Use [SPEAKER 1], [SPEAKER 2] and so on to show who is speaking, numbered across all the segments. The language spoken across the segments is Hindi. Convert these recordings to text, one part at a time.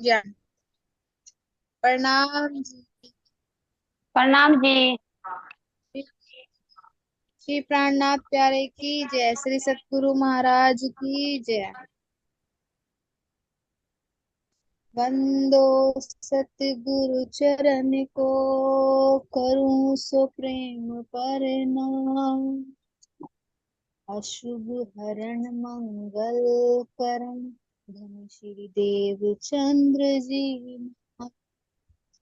[SPEAKER 1] ज्ञान। प्रणाम जी।
[SPEAKER 2] प्रणाम जी।
[SPEAKER 1] श्री प्राणनाथ प्यारे की जय, श्री सतगुरु महाराज की जय। वंदो सतगुरु चरण को, करूं सो प्रेम परनाम। अशुभ हरण मंगल करम, धन श्री देव चंद्र जी।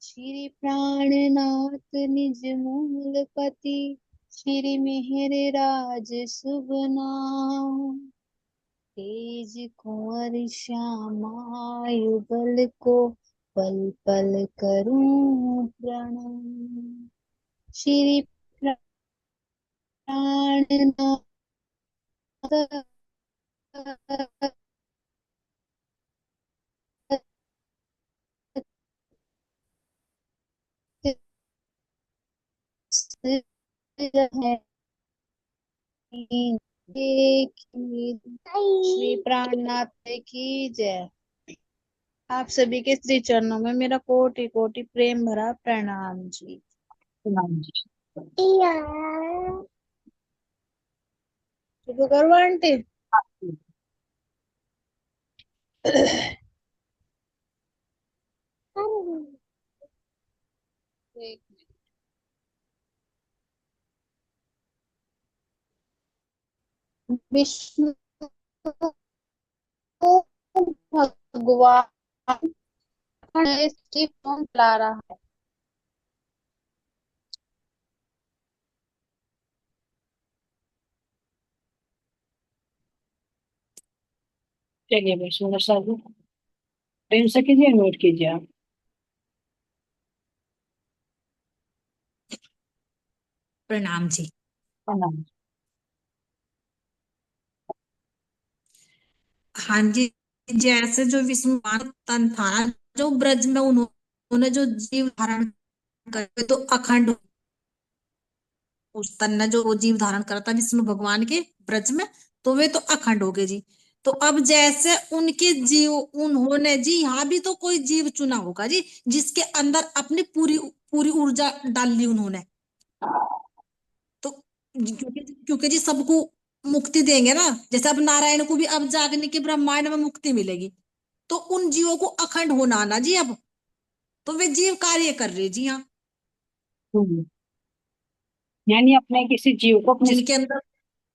[SPEAKER 1] श्री प्राणनाथ निज मूलपति, श्री मेहर राज शुभ नाम। तेज कुंवर श्यामा युगल को, पल पल करूं प्रणाम। श्री प्राणनाथ है, श्री प्राणनाथ की जय। आप सभी के श्री चरणों में मेरा कोटि कोटि प्रेम भरा प्रणाम जी।
[SPEAKER 2] प्रणाम जी।
[SPEAKER 1] शुरू करो आंटी। एक मिनट। विष्णु भगवान इसकी फोन चला रहा है।
[SPEAKER 2] चलिए भाई सुंदर साहब, प्रेम से कीजिए, नोट कीजिए आप।
[SPEAKER 3] प्रणाम जी।
[SPEAKER 2] प्रणाम।
[SPEAKER 3] हाँ जी। जैसे जो विष्णुमान तन था, जो ब्रज में उन्होंने जो जीव धारण करे तो अखंड, उस तन ने जो वो जीव धारण करा था विष्णु भगवान के ब्रज में, तो वे तो अखंड हो गए जी। तो अब जैसे उनके जीव, उन्होंने जी यहाँ भी तो कोई जीव चुना होगा जी, जिसके अंदर अपनी पूरी पूरी ऊर्जा डाल ली उन्होंने। तो क्योंकि क्योंकि जी सबको मुक्ति देंगे ना, जैसे अब नारायण को भी अब जागने के ब्रह्मांड में मुक्ति मिलेगी, तो उन जीवों को अखंड होना आना जी अब। तो वे जीव कार्य कर रहे जी यहाँ,
[SPEAKER 2] हम्म। यानी अपने किसी जीव को अपने
[SPEAKER 3] जिनके अंदर।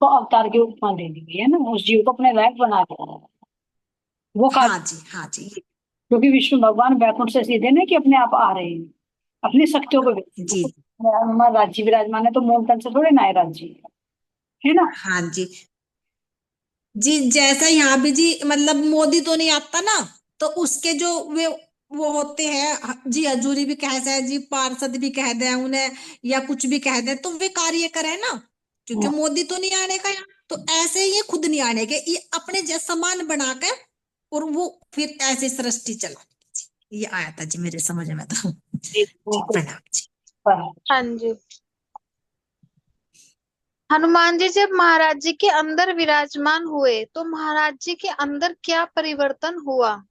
[SPEAKER 2] को अवतार के रूप में दे दी गई है ना, उस जीव को अपने लायक बना दिया वो कार्य।
[SPEAKER 3] हाँ जी, हाँ जी।
[SPEAKER 2] क्योंकि विष्णु भगवान बैकुंठ से सीधे ना कि अपने आप आ रहे हैं अपनी शक्तियों को
[SPEAKER 3] जी।
[SPEAKER 2] हमारा राज्य विराजमान है, तो मोम तन से थोड़े ना है राज्य, है ना।
[SPEAKER 3] हाँ जी। जी जैसा यहाँ भी जी, मतलब मोदी तो नहीं आता ना, तो उसके जो वे वो होते हैं जी, हजूरी भी कह दे जी, पार्षद भी कह दे उन्हें, या कुछ भी कह दे, तो वे कार्य करे ना, क्योंकि मोदी तो नहीं आने का यहाँ। तो ऐसे ही ये खुद नहीं आने के, ये अपने जैसा मान बना के, और वो फिर ऐसे सृष्टि चला। ये आया था जी मेरे समझ में तो। जी प्रणाम जी।
[SPEAKER 1] हाँ जी। हनुमान जी जब महाराज जी के अंदर विराजमान हुए तो महाराज जी के अंदर क्या परिवर्तन हुआ?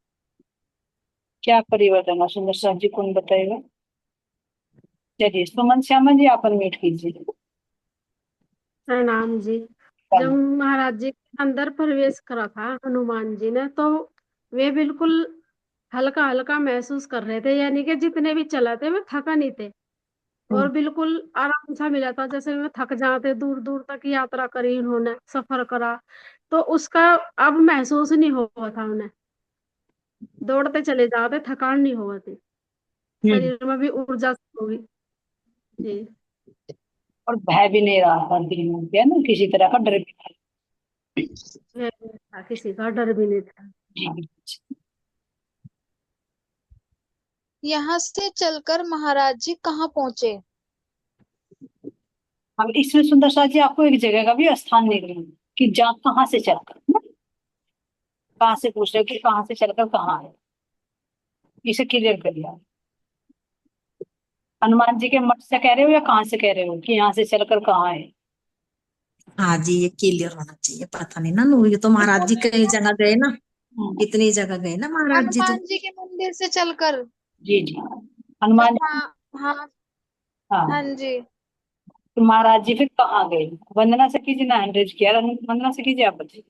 [SPEAKER 2] क्या परिवर्तन है सुंदर साहब जी, कौन बताएगा। चलिए सुमन श्यामा जी, आप अनम्यूट कीजिए।
[SPEAKER 4] प्रणाम जी। जब महाराज जी के अंदर प्रवेश करा था हनुमान जी ने, तो वे बिल्कुल हल्का हल्का महसूस कर रहे थे, यानी कि जितने भी चला थे वे थका नहीं थे, और बिल्कुल आराम सा मिला था। जैसे वे थक जाते, दूर दूर तक यात्रा करी उन्होंने, सफर करा, तो उसका अब महसूस नहीं हुआ था उन्हें। दौड़ते चले जाते, थकान नहीं हुआ थी,
[SPEAKER 2] हम्म।
[SPEAKER 4] शरीर में भी ऊर्जा होगी जी।
[SPEAKER 2] और भय भी नहीं रहा था दिल में, है ना, किसी तरह का डर भी नहीं।
[SPEAKER 4] किसी का डर भी नहीं था।
[SPEAKER 2] जी।
[SPEAKER 1] यहाँ से चलकर महाराज जी कहाँ पहुंचे?
[SPEAKER 2] अब इसमें सुंदर साथ जी आपको एक जगह का भी स्थान नहीं देंगे कि जा कहाँ से चलकर, है ना? कहाँ से पूछ रहे हो कि कहाँ से चलकर कहाँ है, इसे क्लियर करिए आप। हनुमान जी के मठ से कह रहे हो या कहाँ से कह रहे हो कि यहाँ से चलकर कहाँ है।
[SPEAKER 3] हाँ जी, ये क्लियर होना चाहिए, पता नहीं ना, ये तो महाराज जी कई जगह गए ना,
[SPEAKER 2] हम्म।
[SPEAKER 3] कितनी जगह गए ना महाराज जी तो।
[SPEAKER 1] हनुमान जी के मंदिर से चलकर।
[SPEAKER 2] जी जी, हनुमान।
[SPEAKER 1] हाँ हाँ। हाँ
[SPEAKER 2] हाँ,
[SPEAKER 1] जी।
[SPEAKER 2] तो महाराज जी फिर कहाँ गए? वंदना से कीजिए ना, हैंड किया, वंदना से कीजिए आप बताइए।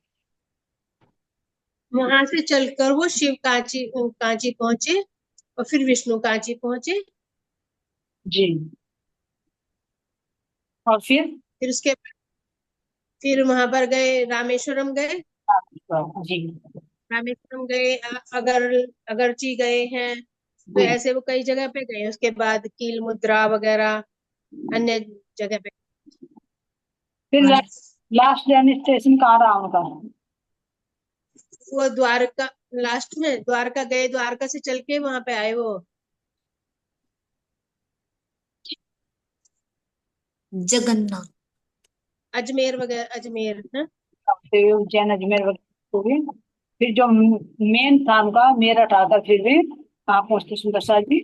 [SPEAKER 5] वहां से चलकर वो शिव कांची कांची पहुंचे और फिर विष्णु कांची पहुंचे।
[SPEAKER 2] जी, और फिर?
[SPEAKER 5] फिर उसके फिर वहां पर गए, रामेश्वरम गए।
[SPEAKER 2] जी
[SPEAKER 5] रामेश्वरम गए, अगर अगरची गए हैं, तो
[SPEAKER 2] जी,
[SPEAKER 5] ऐसे वो कई जगह पे गए। उसके बाद कील मुद्रा वगैरह अन्य जगह पे।
[SPEAKER 2] फिर
[SPEAKER 5] और
[SPEAKER 2] लास्ट डेस्टिनेशन कहाँ रहा उनका?
[SPEAKER 5] वो द्वारका, लास्ट में द्वारका गए, द्वारका से चल के वहां पे आए वो
[SPEAKER 3] जगन्नाथ।
[SPEAKER 5] अजमेर वगैरह, अजमेर है।
[SPEAKER 2] फिर उज्जैन, अजमेर वगैरह हो गए। फिर जो मेन था उनका, मेरठ आता, फिर भी कहाँ पहुंचते सुंदर सा जी?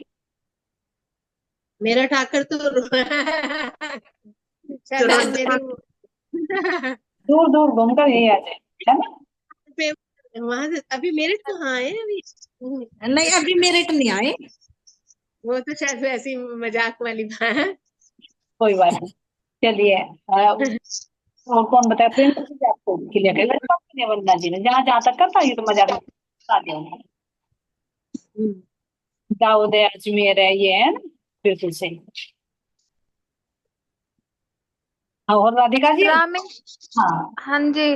[SPEAKER 5] मेरा ठाकर तो शायद आज मेरे
[SPEAKER 3] राजस्थान।
[SPEAKER 2] दूर दूर घूमकर यही आ जाए, है ना?
[SPEAKER 5] पे वहां से अभी मेरठ कहाँ है अभी।
[SPEAKER 3] नहीं, अभी मेरठ नहीं आए।
[SPEAKER 5] वो तो शायद वैसी मजाक वाली बात है।
[SPEAKER 2] कोई बात नहीं, चलिए। और कौन बताया प्रेम से आपको क्लियर कर वंदना जी ने जहाँ जहाँ तक करता, ये तो मजाक में बता दिया उन्होंने। दाऊद है, अजमेर है, ये है ना, बिल्कुल सही। हाँ, और राधिका जी?
[SPEAKER 1] रामेश
[SPEAKER 2] हाँ,
[SPEAKER 1] हाँ जी।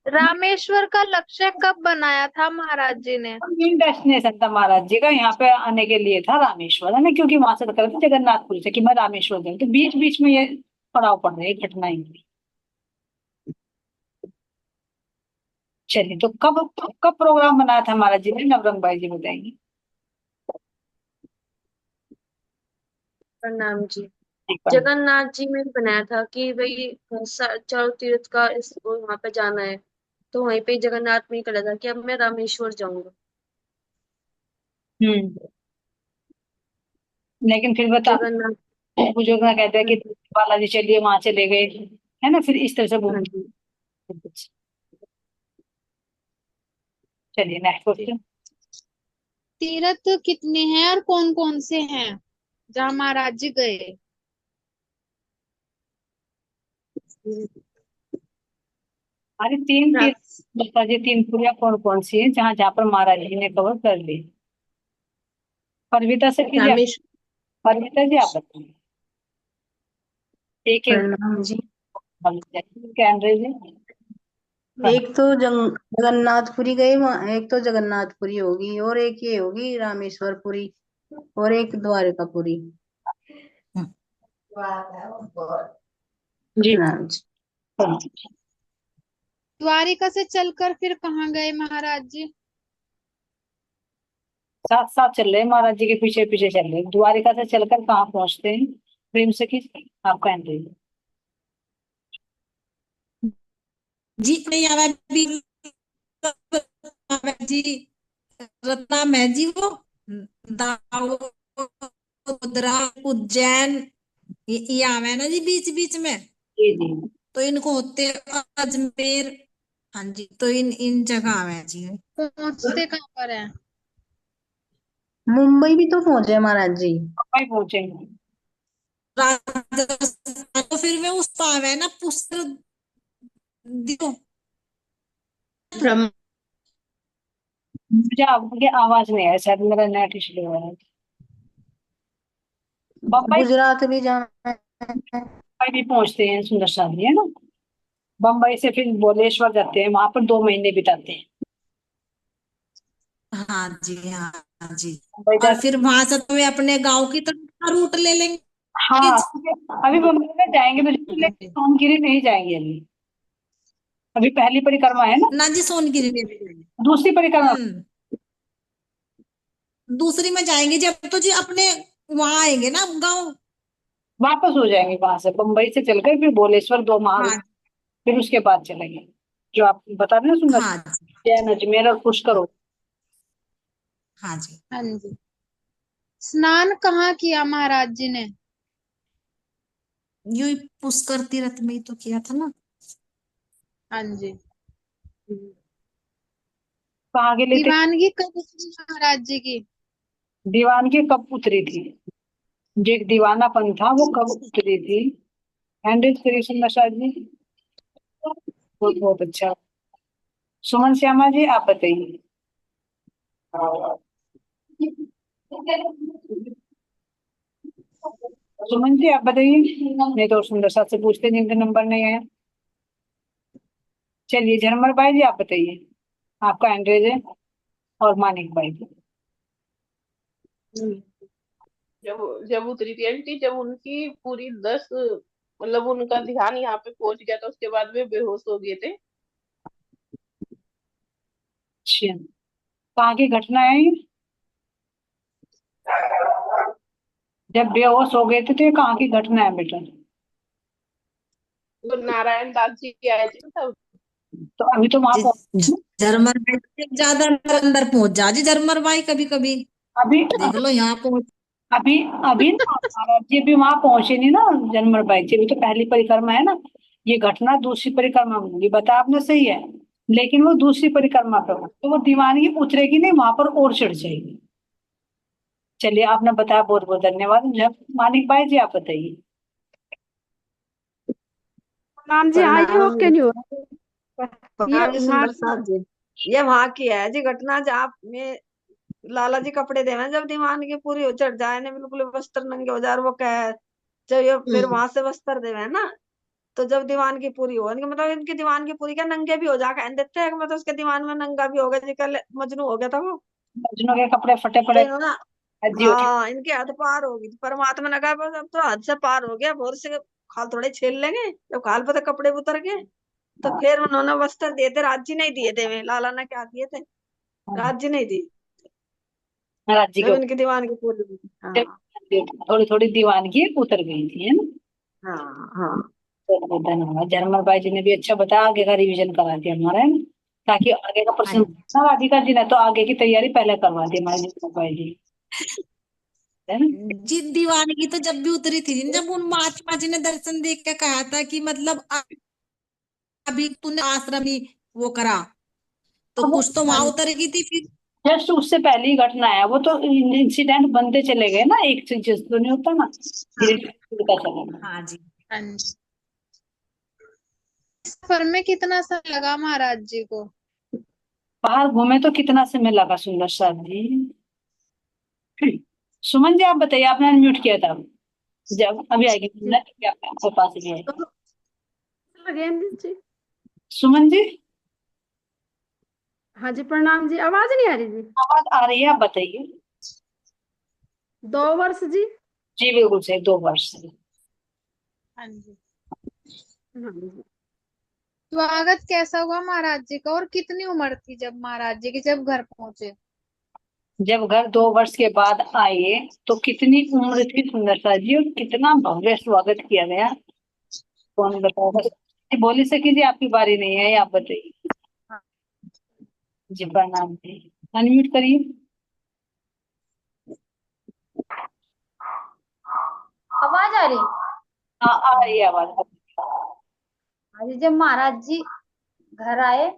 [SPEAKER 1] रामेश्वर का लक्ष्य कब बनाया था महाराज जी ने?
[SPEAKER 2] मेन डेस्टिनेशन था महाराज जी का, यहाँ पे आने के लिए था रामेश्वर, है ना, क्योंकि वहां से निकले थे जगन्नाथपुरी से कि मैं रामेश्वर जाऊँ, तो बीच बीच में ये पड़ाव पड़ रहे हैं घटनाएं। चलिए, तो कब कब प्रोग्राम बनाया था महाराज जी ने, नवरंग भाई जी बताएंगे।
[SPEAKER 4] प्रणाम जी।
[SPEAKER 2] एक बार।
[SPEAKER 4] जगन्नाथ जी में बनाया था कि भाई चारों तीर्थ का इस वहां पे जाना है, तो वहीं पे जगन्नाथ में ही करा था कि अब मैं रामेश्वर जाऊंगा।
[SPEAKER 2] हम्म, लेकिन फिर बता,
[SPEAKER 4] जगन्नाथ।
[SPEAKER 2] बुजुर्ग ना कहते हैं कि बालाजी चलिए, वहां चले गए, है ना, फिर इस तरह से
[SPEAKER 4] हाँ
[SPEAKER 2] घूमते।
[SPEAKER 4] जी।
[SPEAKER 2] चलिए, नेक्स्ट क्वेश्चन।
[SPEAKER 1] तीर्थ कितने हैं और कौन कौन से हैं जहाँ महाराज जी गए?
[SPEAKER 2] अरे तीन तीन,
[SPEAKER 5] रा-
[SPEAKER 2] बता जी, तीन पुरिया कौन कौन सी है जहाँ जहाँ पर महाराज जी ने कवर कर ली? परविता से कीजिए आप।
[SPEAKER 5] रामेश्वर।
[SPEAKER 2] परविता जी आप बताइए। एक एक
[SPEAKER 3] प्रणाम जी।
[SPEAKER 2] कैमरे जी। हाँ,
[SPEAKER 3] एक तो जगन्नाथपुरी गए वहाँ, एक तो जगन्नाथपुरी होगी और एक ये होगी रामेश्वरपुरी और एक द्वारकापुरी।
[SPEAKER 2] जी।
[SPEAKER 3] प्रणाम जी।
[SPEAKER 2] हाँ,
[SPEAKER 1] द्वारिका से चलकर फिर कहाँ गए महाराज जी?
[SPEAKER 2] साथ साथ चल रहे हैं, महाराज जी के पीछे पीछे चल रहे हैं। द्वारिका से चलकर कहाँ पहुंचते हैं? प्रेम से कीजिए, आप कैमरे जी।
[SPEAKER 3] जी नहीं आवा भी, जी रत्नाम है जी वो, दाऊदरा, उज्जैन, ये आवे है ना जी बीच बीच में।
[SPEAKER 2] जी जी।
[SPEAKER 3] तो इनको होते अजमेर। हाँ जी, तो इन इन जगह आवे हैं जी।
[SPEAKER 1] पहुंचते कहाँ पर है?
[SPEAKER 3] मुंबई भी तो पहुंचे महाराज जी।
[SPEAKER 2] कहाँ पहुंचेंगे?
[SPEAKER 3] राजस्थान तो फिर वे उस पावे है ना पुष्कर दियो।
[SPEAKER 5] ब्रह्म।
[SPEAKER 2] मुझे आपकी आवाज नहीं है, शायद मेरा नेट इसलिए हो रहा है। बम्बई,
[SPEAKER 3] गुजरात भी जाना है।
[SPEAKER 2] बम्बई भी पहुंचते हैं सुंदर शादी, है ना। बम्बई से फिर भुवनेश्वर जाते हैं, वहां पर 2 महीने बिताते हैं।
[SPEAKER 3] हाँ जी, हाँ जी।
[SPEAKER 2] मुंबई
[SPEAKER 3] और
[SPEAKER 2] जाते।
[SPEAKER 3] फिर वहां से तो वे अपने गांव की तरफ का रूट ले लेंगे
[SPEAKER 2] हाँ,
[SPEAKER 3] जी।
[SPEAKER 2] अभी मुंबई में जाएंगे तो लेकिन सोनगिरी नहीं जाएंगे अभी। अभी पहली परिक्रमा है ना,
[SPEAKER 3] ना जी, सोनगिरी में भी जाएंगे।
[SPEAKER 2] दूसरी परिक्रमा
[SPEAKER 3] दूसरी में जाएंगे जब तो जी अपने वहां आएंगे ना गांव।
[SPEAKER 2] वापस हो जाएंगे वहां से, बम्बई से चलकर फिर भुवनेश्वर 2 माह
[SPEAKER 3] हाँ।
[SPEAKER 2] फिर उसके बाद चलेंगे। जो आप बता रहे हैं सुंदर,
[SPEAKER 3] हाँ जी।
[SPEAKER 2] जैन, अजमेर और पुष्कर हो।
[SPEAKER 3] हाँ जी।
[SPEAKER 1] हाँ जी। स्नान कहाँ किया महाराज जी ने?
[SPEAKER 3] यू ही पुष्कर तीर्थ में ही तो किया था ना।
[SPEAKER 1] हाँ जी।
[SPEAKER 2] कहाँ के लिए थे?
[SPEAKER 1] दीवानगी कब उतरी महाराज जी की?
[SPEAKER 2] दीवानगी कब उतरी थी? जो एक दीवानापन था वो कब उतरी थी? हैंडल करिए सुंदर शाह जी। बहुत बहुत अच्छा। सुमन श्यामा जी आप बताइए। सुमन जी आप बताइए, नहीं तो सुंदर साथ से पूछते जिनका नंबर नहीं है। चलिए झरमर भाई जी आप बताइए, आपका एंड्रेज है, और मानिक भाई जी।
[SPEAKER 6] जब जब उतरी थी आंटी, जब उनकी पूरी 10, मतलब उनका ध्यान यहाँ पे पहुंच गया था, उसके बाद वे बेहोश हो गए थे।
[SPEAKER 2] अच्छा, कहाँ की घटना है ये? जब बेहोश हो गए थे तो ये कहाँ की घटना है बेटा?
[SPEAKER 6] तो नारायण दास जी के आए थे तब।
[SPEAKER 2] तो अभी तो वहां
[SPEAKER 3] जी, झरमर भाई से ज्यादा अंदर अंदर पहुंच जा जी झरमर भाई, कभी कभी
[SPEAKER 2] अभी
[SPEAKER 3] देख लो यहाँ पहुंच।
[SPEAKER 2] अभी अभी ना महाराज जी भी वहां पहुंचे नहीं ना, जनमर बाई जी, अभी तो पहली परिक्रमा है ना। ये घटना दूसरी परिक्रमा में होगी, बता आपने सही है, लेकिन वो दूसरी परिक्रमा पे हो तो वो दीवानगी उतरेगी नहीं, वहां पर और चढ़ जाएगी। चलिए आपने बताया, बहुत बहुत धन्यवाद। मानिक भाई जी आप बताइए।
[SPEAKER 4] राम जी हाँ, ये
[SPEAKER 5] प्रणाम
[SPEAKER 4] ओके नहीं हो रहा ये
[SPEAKER 5] प्रणाम जी
[SPEAKER 4] वहाँ
[SPEAKER 5] सुंदर साहब जी। ये वहां की है जी घटना, जब में लाला जी कपड़े देवे, जब दीवानगी की पूरी हो चढ़ जाए ना, बिल्कुल वस्त्र नंगे हो जाए, और वो कहे जब ये फिर वहां से वस्त्र देवे ना, तो जब दीवान की पूरी हो, इनके मतलब इनकी दीवान की पूरी क्या नंगे भी हो जा कह देते हैं, मतलब उसके दीवान में नंगा भी हो गया जी, कल मजनू हो गया था वो।
[SPEAKER 2] मजनू के कपड़े फटे
[SPEAKER 5] तो
[SPEAKER 2] पड़े,
[SPEAKER 5] इन्होंने,
[SPEAKER 2] हज्जी हो चुकी।
[SPEAKER 5] हाँ इनकी हद पार होगी, परमात्मा ने कहा बस अब तो हद से पार हो गया, बहुत से खाल थोड़े छील लेंगे, जब खाल पे तो कपड़े उतर गए, तो फिर उन्होंने वस्त्र दिए थे, राज्य नहीं दिए थे वे, लाला ने क्या दिए थे, राज्य नहीं दी,
[SPEAKER 2] महाराज जी के
[SPEAKER 5] जब इनकी दीवान की पूरी हुई। हाँ
[SPEAKER 2] थोड़ी थोड़ी दीवानगी उतर गई थी, है ना।
[SPEAKER 5] हाँ हाँ।
[SPEAKER 2] बहुत बहुत धन्यवाद। जरमल भाई जी ने भी अच्छा बताया, आगे का रिवीजन करा दिया हमारा, है ना, ताकि आगे का
[SPEAKER 3] हाँ
[SPEAKER 2] प्रश्न
[SPEAKER 3] जी।
[SPEAKER 2] ना, राधिका जी ने तो आगे की तैयारी पहले करवा दी हमारे जरमल भाई जी, है ना।
[SPEAKER 3] जी दीवानगी तो जब भी उतरी थी, जब उन महात्मा जी ने दर्शन देख के कहा था कि मतलब अभी तूने आश्रम ही वो करा, तो
[SPEAKER 2] अब वो
[SPEAKER 3] कुछ तो
[SPEAKER 1] हाँ
[SPEAKER 3] वहां
[SPEAKER 1] जी।
[SPEAKER 3] उतरेगी थी फिर।
[SPEAKER 2] जस्ट उससे पहले ही घटना है, वो तो इंसिडेंट बनते चले गए ना, एक चीज तो नहीं होता ना, धीरे धीरे होता चलेगा।
[SPEAKER 3] हाँ जी।
[SPEAKER 1] हाँ जी। सफर में कितना समय लगा महाराज जी को?
[SPEAKER 2] बाहर घूमे तो कितना समय लगा सुंदर साहब जी? सुमन जी आप बताइए, आपने अनम्यूट किया था जब, अभी आएगी
[SPEAKER 4] जी
[SPEAKER 2] क्या आपके पास भी है?
[SPEAKER 4] तो लगे जी।
[SPEAKER 2] सुमन जी
[SPEAKER 4] हाँ जी प्रणाम जी, आवाज नहीं आ रही जी।
[SPEAKER 2] आवाज आ रही है, आप बताइए।
[SPEAKER 4] 2 वर्ष जी।
[SPEAKER 2] जी बिल्कुल सही, 2 वर्ष से।
[SPEAKER 1] हाँ जी।
[SPEAKER 4] हाँ जी।
[SPEAKER 1] स्वागत कैसा हुआ महाराज जी का, और कितनी उम्र थी जब महाराज जी की जब घर पहुंचे?
[SPEAKER 2] जब घर 2 वर्ष के बाद आए तो कितनी उम्र थी सुंदरता जी, और कितना भव्य स्वागत किया गया, कौन बताओ बस। जी, बोली सकी जी, आपकी बारी नहीं है, आप बताइए। जी प्रणाम जी, अनम्यूट करिए।
[SPEAKER 7] आवाज आ रही?
[SPEAKER 2] हाँ आ रही है आवाज।
[SPEAKER 7] हाँ जी, जब महाराज जी घर आए,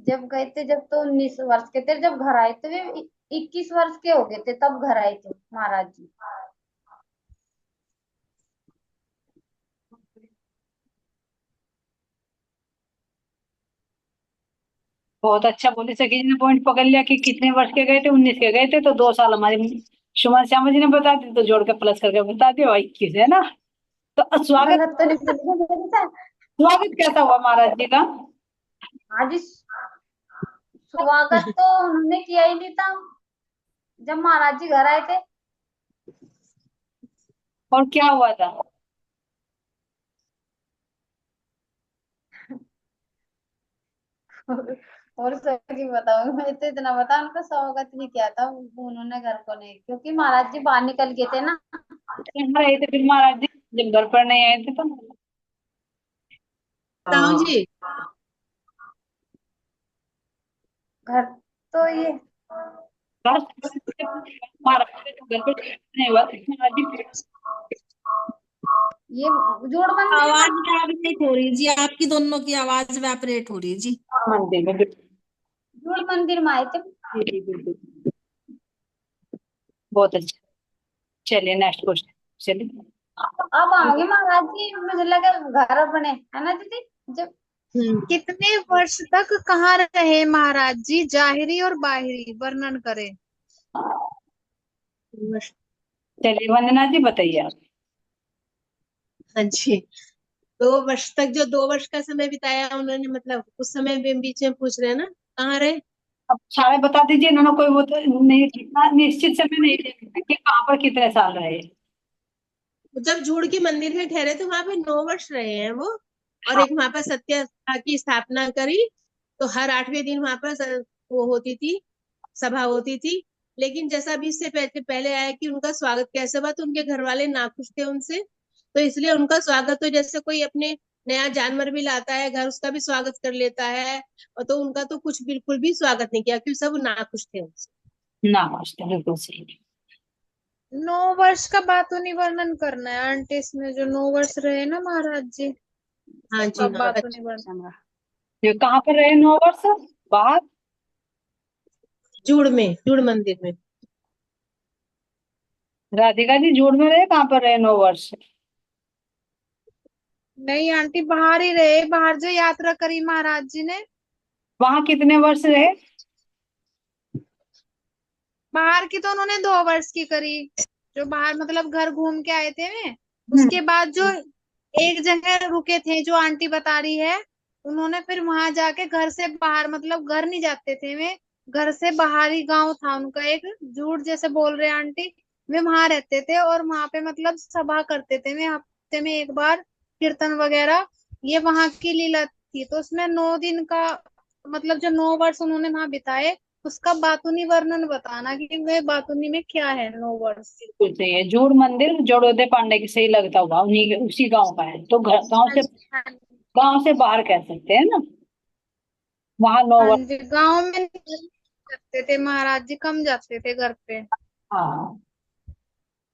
[SPEAKER 7] जब गए थे, जब तो 19 वर्ष के थे, जब घर आए थे वे 21 वर्ष के हो गए थे, तब घर आए थे महाराज जी।
[SPEAKER 2] बहुत अच्छा, बोली सकी जी ने पॉइंट पकड़ लिया कि कितने वर्ष के गए थे, 19 के गए थे, तो 2 साल हमारी सुमन श्यामा जी ने बता दी, तो जोड़ के प्लस करके बता दिया 21 है ना। तो स्वागत,
[SPEAKER 7] गलत तो नहीं बोला?
[SPEAKER 2] स्वागत कैसा हुआ महाराज जी का?
[SPEAKER 7] हाँ जी, स्वागत तो उन्होंने किया ही नहीं था जब महाराज जी घर आए थे।
[SPEAKER 2] और क्या हुआ था?
[SPEAKER 7] और सब की बताऊंगी, मैं तो इतना बता, उनका स्वागत नहीं किया था उन्होंने घर को, नहीं, क्योंकि महाराज जी बाहर निकल गए थे ना।
[SPEAKER 2] यहाँ रहे थे फिर महाराज जी, जब घर पर नहीं आए थे तो?
[SPEAKER 5] बताऊं
[SPEAKER 2] हाँ,
[SPEAKER 5] जी,
[SPEAKER 7] घर तो ये
[SPEAKER 2] बस महाराज जी तो घर पर नहीं हुआ था, महाराज जी
[SPEAKER 7] ये जोड़बंदी है
[SPEAKER 3] आवाज
[SPEAKER 7] ना।
[SPEAKER 3] वैपरेट हो रही है जी, आपकी दोनों की आवाज वैपरेट हो रही है जी।
[SPEAKER 2] मंदिर में।
[SPEAKER 7] जूड़ मंदिर में आए थे।
[SPEAKER 2] जी जी बिल्कुल, बहुत अच्छा। चलिए नेक्स्ट क्वेश्चन। चलिए
[SPEAKER 7] अब आओगे महाराज जी, मुझे लगा घर अपने, है ना दीदी? जब
[SPEAKER 1] कितने वर्ष तक कहाँ रहे महाराज जी, जाहिरी और बाहिरी वर्णन करें।
[SPEAKER 2] चलिए वंदना जी बताइए आप।
[SPEAKER 8] हाँ जी, 2 वर्ष तक, जो 2 वर्ष का समय बिताया उन्होंने, मतलब उस समय भी बीच में पूछ रहे हैं ना कहाँ रहे।
[SPEAKER 2] अब सारे बता दीजिए, इन्होंने कोई वो तो नहीं, इतना निश्चित समय नहीं दिया कि कहाँ पर कितने साल रहे।
[SPEAKER 8] जब जूड़ के मंदिर में ठहरे तो वहां पे 9 वर्ष रहे हैं वो, और एक वहां पर सत्या की स्थापना करी, तो हर 8वें दिन वहां पर वो होती थी, सभा होती थी। लेकिन जैसा भी इससे पहले आया कि उनका स्वागत कैसे हुआ, तो उनके घर वाले नाखुश थे उनसे, तो इसलिए उनका स्वागत तो जैसे कोई अपने नया जानवर भी लाता है घर, उसका भी स्वागत कर लेता है, और तो उनका तो कुछ बिल्कुल भी स्वागत नहीं किया, क्योंकि सब नाखुश थे उनसे।
[SPEAKER 2] ना मास्टर बिल्कुल सही।
[SPEAKER 1] 9 वर्ष का बातूनी वर्णन करना है आंटी, इसमें जो 9 वर्ष रहे ना महाराज जी,
[SPEAKER 8] हाँ
[SPEAKER 1] उसका
[SPEAKER 8] जी, हाँ,
[SPEAKER 1] बातूनी
[SPEAKER 8] अच्छा
[SPEAKER 1] वर्णन।
[SPEAKER 2] ये कहाँ पर रहे 9 वर्ष? बाहर?
[SPEAKER 8] जूड़ मंदिर में।
[SPEAKER 2] राधिका जी जूड़ में रहे, कहाँ पर रहे 9 वर्ष?
[SPEAKER 1] नहीं आंटी, बाहर ही रहे, बाहर जो यात्रा करी महाराज जी ने।
[SPEAKER 2] वहां कितने वर्ष रहे?
[SPEAKER 1] बाहर की तो उन्होंने 2 वर्ष की करी, जो बाहर मतलब घर घूम के आए थे वे। उसके बाद जो एक जगह रुके थे जो आंटी बता रही है, उन्होंने फिर वहां जाके घर से बाहर, मतलब घर नहीं जाते थे वे, घर से बाहर ही गांव था उनका एक, जूट जैसे बोल रहे हैं आंटी। वे वहां रहते थे और वहां पे मतलब सभा करते थे वे, हफ्ते में एक बार कीर्तन वगैरह। ये वहां की लीला थी, तो उसमें 9 दिन का, मतलब जो 9 वर्ष उन्होंने वहां बिताए, उसका बातूनी वर्णन बताना कि वे बातूनी में क्या है 9 वर्ष।
[SPEAKER 2] बिल्कुल सही है। जूड़ मंदिर जोड़ोदय पांडे की सही लगता हुआ उन्हीं उसी गांव का है, तो
[SPEAKER 1] हाँ जी, हाँ जी।
[SPEAKER 2] गांव से बाहर कह सकते हैं ना। वहां 9 वर्ष।
[SPEAKER 1] हाँ जी, गांव में नहीं जाते थे महाराज जी, कम जाते थे घर पे।
[SPEAKER 2] हाँ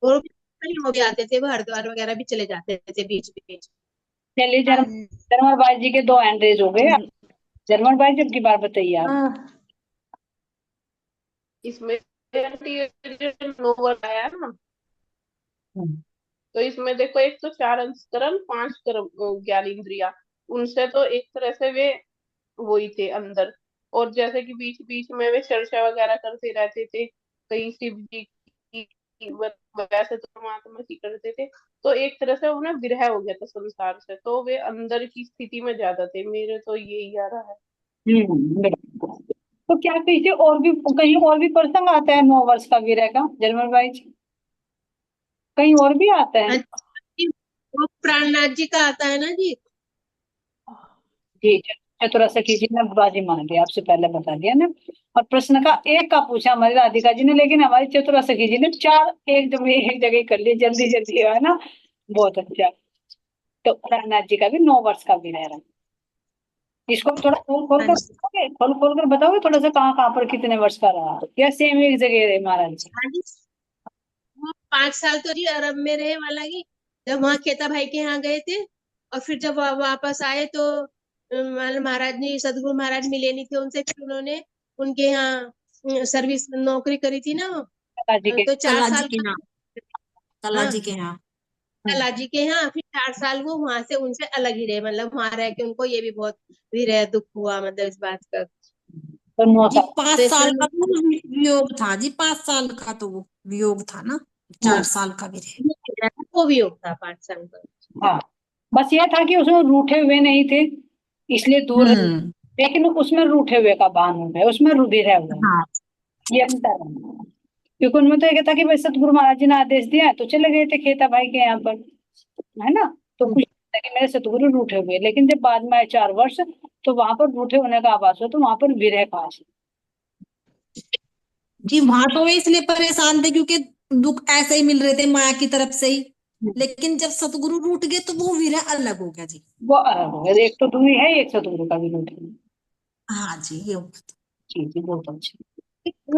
[SPEAKER 8] और हो भी आते थे, वो हरिद्वार वगैरह भी चले जाते थे बीच बीच।
[SPEAKER 2] चलिए
[SPEAKER 1] हाँ जी।
[SPEAKER 2] जर्मन भाई जी के 2 हैंड रेज हो गए। जर्मन भाई जब की बार बताइए आप।
[SPEAKER 7] हाँ,
[SPEAKER 6] इसमें नोवर आया है ना,
[SPEAKER 2] हम्म,
[SPEAKER 6] तो इसमें देखो, एक तो 4 अंतःकरण, 5 कर्म, ज्ञान इंद्रिया, उनसे तो एक तरह से वे वही थे अंदर। और जैसे कि बीच बीच में वे चर्चा वगैरह करते रहते थे, कहीं शिव जी की, वैसे तो परमात्मा की करते थे। तो एक तरह से उन्हें विरह हो गया था संसार से, तो वे अंदर की स्थिति में ज्यादा थे, मेरे तो यही आ रहा है।
[SPEAKER 2] बिल्कुल। तो क्या पीछे और भी कहीं और भी प्रसंग आता है 9 वर्ष का विरह का, जर्मन भाई जी? कहीं और भी आता है?
[SPEAKER 8] हाँ जी, वो प्राणनाथ जी का आता है ना जी।
[SPEAKER 2] जी चतुरा सखी जी ने बाजी मान लिया, आपसे पहले बता दिया ना। और प्रश्न का एक का पूछा हमारी राधिका जी ने, लेकिन हमारी चतुरा सखी जी ने 4 एक जगह ही कर लिए, जल्दी जल्दी है ना। बहुत अच्छा। तो प्रहलाद जी का भी 9 वर्ष का भी रह रहा है। इसको थोड़ा
[SPEAKER 8] हाँ जी,
[SPEAKER 2] खोल खोल कर बताओगे थोड़ा सा, कहाँ कहाँ पर कितने वर्ष का रहा, या सेम एक जगह रहे महाराज जी?
[SPEAKER 8] हाँ जी। वो 5 साल तो जी अरब में रहे, वाला की जब वहाँ खेता भाई के यहाँ गए थे, और फिर जब वापस आए तो महाराज ने, सदगुरु महाराज मिले नहीं थे उनसे, फिर उन्होंने उनके यहाँ सर्विस नौकरी करी थी ना,
[SPEAKER 2] प्रहलाद जी के।
[SPEAKER 8] तो चार
[SPEAKER 3] कला जी
[SPEAKER 8] साल
[SPEAKER 3] के यहाँ, कला
[SPEAKER 8] हाँ,
[SPEAKER 3] जी के यहाँ।
[SPEAKER 8] लाला जी के यहाँ, फिर 4 साल वो वहां से उनसे अलग ही रहे, मतलब वहां रह के उनको ये भी बहुत विरह दुख हुआ, मतलब इस बात का।
[SPEAKER 2] तो 9
[SPEAKER 3] जी
[SPEAKER 2] साल
[SPEAKER 3] 5 साल का तो वियोग था जी, 5 साल का तो वो वियोग था ना, 4 साल का भी रहे।
[SPEAKER 8] वो भी योग था 5 साल का।
[SPEAKER 2] हाँ बस ये था कि उसमें रूठे हुए नहीं थे, इसलिए दूर रहे।
[SPEAKER 3] हम्म।
[SPEAKER 2] लेकिन उसमें रूठे हुए का भान हो गया, उसमें रुधिर है हुआ,
[SPEAKER 3] हाँ।
[SPEAKER 2] ये अंतर है। क्योंकि उनमें तो ये था कि भाई सतगुरु महाराज जी ने आदेश दिया तो चले गए थे खेता भाई के यहाँ पर, है ना। तो कुछ था कि मेरे सतगुरु रूठे हुए, लेकिन जब बाद में आए 4 वर्ष, तो वहां पर रूठे होने का आभास हुआ, तो वहां पर विरह का आभास
[SPEAKER 3] जी वहां तो वे इसलिए परेशान थे क्योंकि दुख ऐसे ही मिल रहे थे माया की तरफ से ही,
[SPEAKER 2] हुआ।
[SPEAKER 3] लेकिन जब सतगुरु रूठ गए तो वो विरह अलग हो गया जी।
[SPEAKER 2] वो अलग हो गया, एक तो दूरी है, एक सतगुरु का भी रूठ है।
[SPEAKER 3] हाँ जी ये हुआ था।
[SPEAKER 2] जी जी बहुत अच्छा।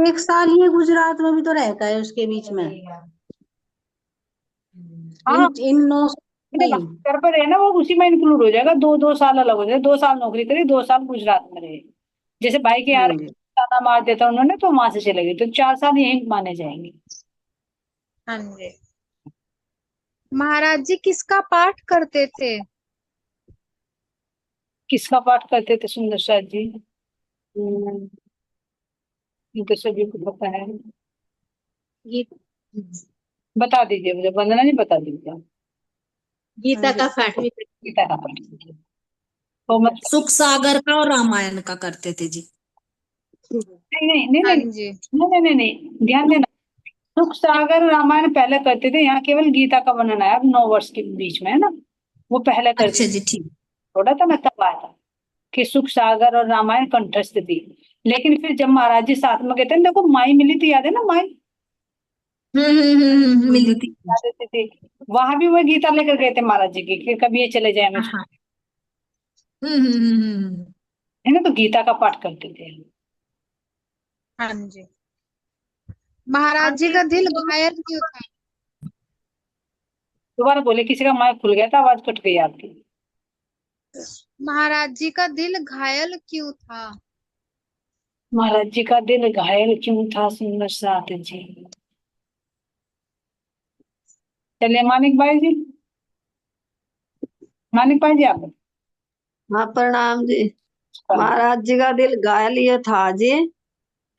[SPEAKER 9] 1 साल ही गुजरात में भी तो रहता है उसके बीच में, इन
[SPEAKER 2] हाँ
[SPEAKER 9] इन 9 साल
[SPEAKER 2] अपने
[SPEAKER 9] नहीं।
[SPEAKER 2] घर पर है ना, वो उसी में इंक्लूड हो जाएगा, 2-2 साल अलग हो जाए, 2 साल नौकरी करी, 2 साल गुजरात में रहे। जैसे भाई के यहाँ
[SPEAKER 9] हाँ जी,
[SPEAKER 2] ताना मार देता उन्होंने, तो वहां से चले गए, तो 4 साल यही माने जाएंगे।
[SPEAKER 1] हाँ जी। महाराज जी किसका पाठ करते थे?
[SPEAKER 2] किसका पाठ करते थे सुंदर शाह जी? ये तो सभी को पता है।
[SPEAKER 8] गीत
[SPEAKER 2] बता दीजिए मुझे, वंदना जी बता दीजिए।
[SPEAKER 8] गीता
[SPEAKER 1] हाँ
[SPEAKER 8] का
[SPEAKER 1] जी।
[SPEAKER 8] पाठ भी
[SPEAKER 2] गीता का पाठ कीजिए। तो मतलब
[SPEAKER 3] सुख सागर का और रामायण का करते थे जी।
[SPEAKER 2] नहीं नहीं नहीं
[SPEAKER 1] हाँ
[SPEAKER 2] नहीं
[SPEAKER 1] जी।
[SPEAKER 2] नहीं नहीं नहीं नहीं, ध्यान देना। सुख सागर रामायण पहले करते थे, यहाँ केवल गीता का वर्णन आया 9 वर्ष के बीच में, है ना। वो पहले करते
[SPEAKER 3] अच्छा
[SPEAKER 2] थे।
[SPEAKER 3] जी, ठीक।
[SPEAKER 2] थोड़ा था मैं तब आया था कि सुख सागर और रामायण कंठस्थ थी। लेकिन फिर जब महाराज जी साथ में गए थे, देखो माई मिली थी, याद है ना माई?
[SPEAKER 3] मिली थी।
[SPEAKER 2] याद देते थे। वहां भी वो गीता लेकर गए थे महाराज जी की, कि कभी ये चले जाए हमें छोड़-।
[SPEAKER 3] हाँ। हम्म।
[SPEAKER 2] है ना, तो गीता का पाठ करते थे।
[SPEAKER 1] हाँ जी। महाराज जी का दिल घायल क्यों था?
[SPEAKER 2] दोबारा बोले, किसी का माइक खुल गया था, आवाज कट गई आपकी।
[SPEAKER 1] महाराज जी का दिल घायल क्यों था?
[SPEAKER 2] महाराज जी का दिल घायल क्यों था सुंदर साथ जी? चलिए मानिक भाई जी, मानिक भाई जी आप बताइए।
[SPEAKER 5] हाँ प्रणाम जी। महाराज जी का दिल घायल ये था जी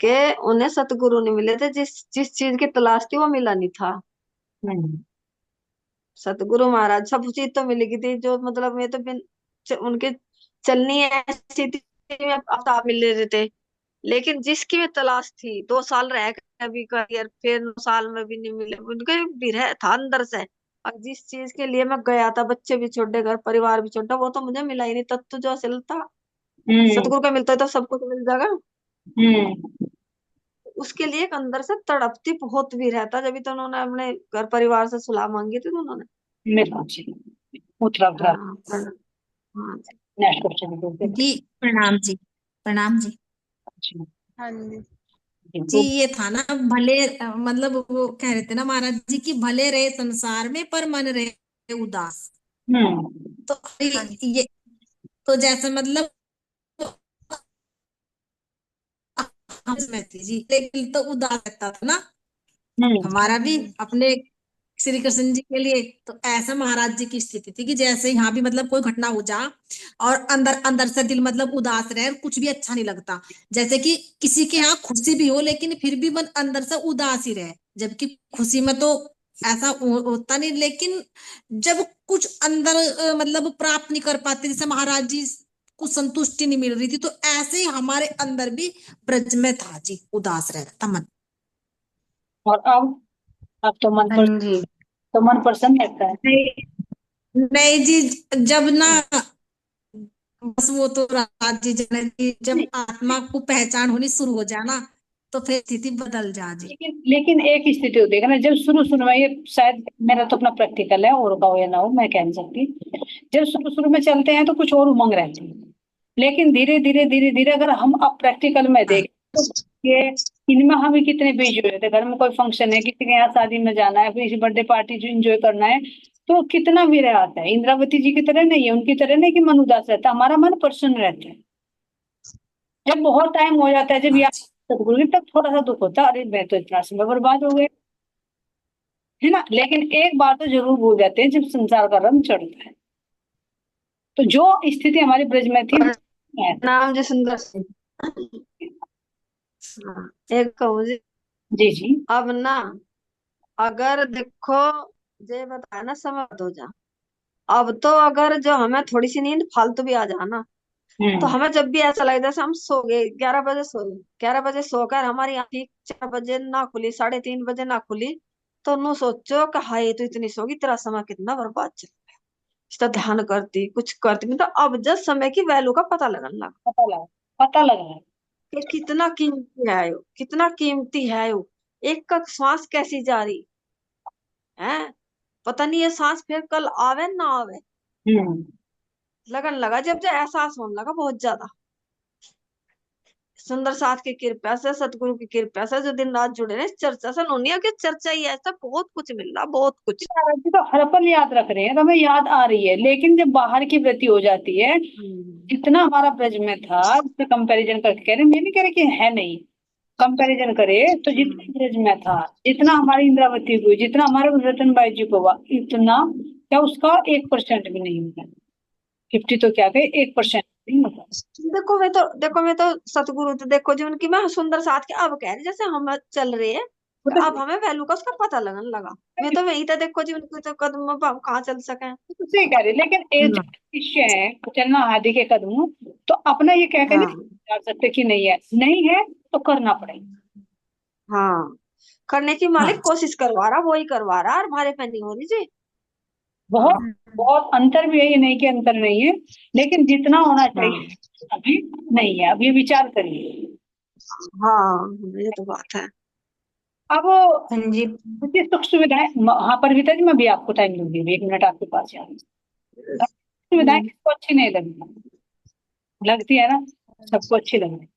[SPEAKER 5] कि उन्हें सतगुरु नहीं मिले थे, जिस जिस चीज की तलाश थी वो मिला नहीं था।
[SPEAKER 2] हम्म।
[SPEAKER 5] सतगुरु महाराज सब चीज तो मिलेगी थी, जो मतलब ये तो उनके चलनी ऐसी थी में आप मिल रहे थे। लेकिन जिसकी भी तलाश थी 2 साल रह के भी करियर, फिर 9 साल में भी नहीं मिले, उनके विरह था अंदर से। और जिस चीज के लिए मैं गया था, बच्चे भी छोटे, घर परिवार भी छोटा, वो तो मुझे मिला ही नहीं। तत्व जो असल था
[SPEAKER 2] हम्म।
[SPEAKER 5] सतगुरु का मिलता है तो सबको तो मिल जाएगा।
[SPEAKER 2] हम्म।
[SPEAKER 5] उसके लिए एक अंदर से तड़पती बहुत भी रहता, जब तो उन्होंने अपने घर परिवार से सुलह मांगी थी तो उन्होंने।
[SPEAKER 2] मेरे जी उतरा उतरा।
[SPEAKER 5] हाँ हाँ जी।
[SPEAKER 2] नेक्स्ट क्वेश्चन बोलते हैं।
[SPEAKER 3] जी प्रणाम जी। प्रणाम जी।
[SPEAKER 2] अच्छा,
[SPEAKER 1] हाँ जी।
[SPEAKER 3] जी
[SPEAKER 2] तो
[SPEAKER 3] ये था ना, भले मतलब वो कह रहे थे ना महाराज जी की, भले रहे संसार में पर मन रहे उदास।
[SPEAKER 2] हम्म।
[SPEAKER 3] तो
[SPEAKER 1] हाँ जी।
[SPEAKER 3] ये तो जैसे मतलब हम में थी जी, लेकिन तो उदास रहता था ना
[SPEAKER 2] हम्म।
[SPEAKER 3] हमारा
[SPEAKER 1] हाँ
[SPEAKER 3] भी
[SPEAKER 1] जी।
[SPEAKER 3] अपने श्री कृष्ण जी के लिए। तो ऐसा महाराज जी की स्थिति थी कि जैसे यहाँ भी मतलब कोई घटना हो जा और अंदर अंदर से दिल मतलब उदास रहे, कुछ भी अच्छा नहीं लगता। जैसे कि किसी के यहाँ खुशी भी हो लेकिन फिर भी मन अंदर से उदास ही रहे, जबकि खुशी में तो ऐसा होता नहीं। लेकिन जब कुछ अंदर मतलब प्राप्त नहीं कर पाते, जैसे महाराज जी कुछ संतुष्टि नहीं मिल रही थी, तो ऐसे ही हमारे अंदर भी ब्रज में था जी, उदास रहता मन।
[SPEAKER 2] और अब तो मन
[SPEAKER 9] हाँ
[SPEAKER 2] पर,
[SPEAKER 9] जी।
[SPEAKER 2] तो मन प्रसन्न रहता है।
[SPEAKER 3] नहीं, नहीं जी, जब ना बस वो तो राज जी जाने की, जब आत्मा को पहचान होनी शुरू हो जाए ना, तो फिर स्थिति बदल जा जी।
[SPEAKER 2] लेकिन एक स्थिति होती है ना, जब शुरू शुरू में, ये शायद मेरा तो अपना प्रैक्टिकल है, और का हो या ना हो मैं कह नहीं सकती। जब शुरू शुरू में चलते हैं तो कुछ और उमंग रहती है, लेकिन धीरे धीरे धीरे धीरे अगर हम अब प्रैक्टिकल में
[SPEAKER 3] हाँ।
[SPEAKER 2] देखें तो ये इनमें हम कितने बिजी हुए थे। घर में कोई फंक्शन है, किसी के यहाँ शादी में जाना है, किसी बर्थडे पार्टी जो एंजॉय करना है, तो कितना विरह आता है। इंद्रावती जी की तरह नहीं है, उनकी तरह नहीं कि मन उदास रहता है, हमारा मन प्रसन्न रहता है। जब बहुत टाइम हो जाता है, जब
[SPEAKER 3] हाँ
[SPEAKER 2] याद
[SPEAKER 3] जी।
[SPEAKER 2] सतगुरु तब थोड़ा सा दुख होता है, अरे मैं तो इतना समय बर्बाद हो गया, है ना। लेकिन एक बार तो जरूर भूल जाते हैं, जब संसार का रंग चढ़ता है। तो जो स्थिति हमारे ब्रज में थी वो है।
[SPEAKER 5] प्रणाम जी सुंदर सिंह। हाँ, एक कहूँ जी।
[SPEAKER 2] जी जी।
[SPEAKER 5] अब ना, अगर देखो, ये बताया ना समय हो जा, अब तो अगर जो हमें थोड़ी सी नींद फालतू भी आ जा ना, तो
[SPEAKER 2] हम्म।
[SPEAKER 5] हमें जब भी ऐसा लगे जैसे हम सो गए, 11 बजे सोए, 11 बजे सोकर हमारी आंखें 4 बजे ना खुली, 3:30 बजे ना खुली, तो नू सोचो कि हाय तो इतनी सोगी, तेरा समय कितना बर्बाद चल, इसका ध्यान करती कुछ करती, मतलब अब जब समय की वैल्यू का पता लगने लगा
[SPEAKER 2] पता लगा, पता लग रहा है।
[SPEAKER 5] कि कितना कीमती है वो, कितना कीमती है वो। एक का श्वास कैसी जा रही है, पता नहीं ये सांस फिर कल आवे ना आवे।
[SPEAKER 2] हम्म।
[SPEAKER 5] लगन लगा जब जो एहसास होने लगा बहुत ज्यादा। सुंदर साथ की कृपया से, सतगुरु की कृपया से जो दिन रात जुड़े रहे इस चर्चा से, दुनिया की चर्चा ही है, ऐसा बहुत कुछ मिल रहा, बहुत कुछ।
[SPEAKER 2] महाराज जी तो हर पल याद रख रहे हैं, तो हमें याद आ रही है, लेकिन जब बाहर की वृत्ति हो जाती है, जितना हमारा ब्रज में था उससे कंपैरिजन करके कह रहे हैं, ये नहीं कह रहे कि है नहीं, कंपैरिजन करे तो जितना ब्रज में था, जितना हमारी इंद्रावती को, जितना हमारे रतन बाई जी को हुआ, इतना क्या उसका 1% भी नहीं होता। 50 तो क्या कहे, 1% नहीं होता।
[SPEAKER 5] देखो मैं तो सतगुरु तो देखो जी उनकी मैं सुंदर साथ के अब कह रही, जैसे हम चल रहे हैं
[SPEAKER 2] वो
[SPEAKER 5] तो
[SPEAKER 2] तो
[SPEAKER 5] अब हमें वैल्यू का उसका पता लगने लगा। मैं तो वही था, देखो जी उनके तो कदम अब हम कहाँ चल सके।
[SPEAKER 2] सही कह रहे, लेकिन एक
[SPEAKER 5] हाँ
[SPEAKER 2] शिष्य है चलना आदि के कदम, तो अपना ये कह के नहीं
[SPEAKER 5] हाँ
[SPEAKER 2] जा सकते कि नहीं है, नहीं है तो करना पड़ेगा।
[SPEAKER 5] हाँ, करने की मालिक कोशिश करवा रहा, वो ही करवा रहा, और हमारे पे नहीं हो रही जी।
[SPEAKER 2] बहुत
[SPEAKER 5] हाँ
[SPEAKER 2] बहुत अंतर भी है, ये नहीं कि अंतर नहीं है, लेकिन जितना होना
[SPEAKER 5] हाँ
[SPEAKER 2] चाहिए अभी नहीं है। अब ये विचार करिए।
[SPEAKER 5] हाँ, ये तो बात है।
[SPEAKER 2] अब
[SPEAKER 9] हाँ जी।
[SPEAKER 2] मुझे सुख सुविधाएं वहां पर भी था जी, मैं भी आपको टाइम दूंगी, 1 मिनट आपके पास यार। सुविधाएं किसको अच्छी नहीं लगती, लगती है ना, सबको अच्छी लगती है।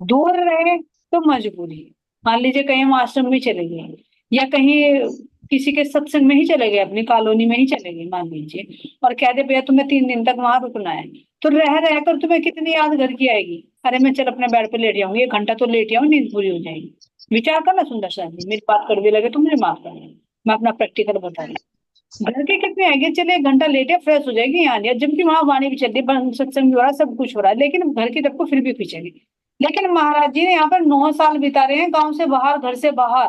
[SPEAKER 2] दूर रहे तो मजबूरी, मान लीजिए कहीं हम आश्रम में चले गए, या कहीं किसी के सत्संग में ही चले गए, अपनी कॉलोनी में ही चले गए मान लीजिए, और कह दे भैया तुम्हें 3 दिन तक वहां रुकना है, तो रह रह कर तुम्हें कितनी याद घर की आएगी। अरे मैं चल अपने बेड पे लेट जाऊंगी, 1 घंटा तो लेट जाऊं, नींद पूरी हो जाएगी। विचार करना सुंदर सा जी, मेरी बात कड़वी लगे तो मुझे माफ करना, मैं अपना प्रैक्टिकल बता रही हूँ। घर के कितने आएंगे, चले 1 घंटा लेटे फ्रेश हो जाएगी यहाँ, जबकि वहां वाणी भी चल रही है, सत्संग भी हो रहा है, सब कुछ हो रहा है, लेकिन घर की तरफ को फिर भी खींचेगी। लेकिन महाराज जी ने यहाँ पर 9 साल बिता रहे हैं, गांव से बाहर, घर से बाहर,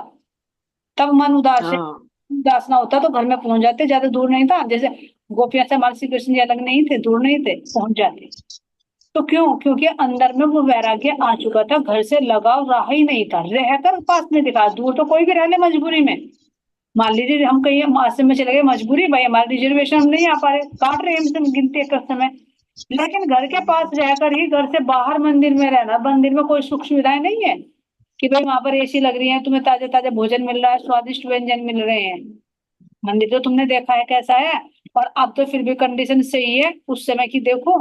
[SPEAKER 2] तब मन उदास है,
[SPEAKER 5] हाँ
[SPEAKER 2] उदास ना होता तो घर में पहुंच जाते, ज्यादा दूर नहीं था, जैसे गोपियां से हमारे श्री कृष्ण जी अलग नहीं थे, दूर नहीं थे, पहुंच जाते। तो क्यों, क्योंकि अंदर में वो वैराग्य आ चुका था, घर से लगाव रहा ही नहीं था, रहकर पास में दिखा, दूर तो कोई भी रह ले मजबूरी में। मान लीजिए हम कहीं आश्रम में चले गए, मजबूरी भाई हमारी रिजर्वेशन, हम नहीं आ पा रहे, काट रहे हैं हम गिनती एक समय, लेकिन घर के पास रहकर ही घर से बाहर मंदिर में रहना, मंदिर में कोई सुख सुविधाएं नहीं है कि भाई वहां पर एसी लग रही है, तुम्हें ताजे ताजे भोजन मिल रहा है, स्वादिष्ट व्यंजन मिल रहे हैं। मंदिर तो तुमने देखा है कैसा है, और अब तो फिर भी कंडीशन सही है, उस समय की देखो,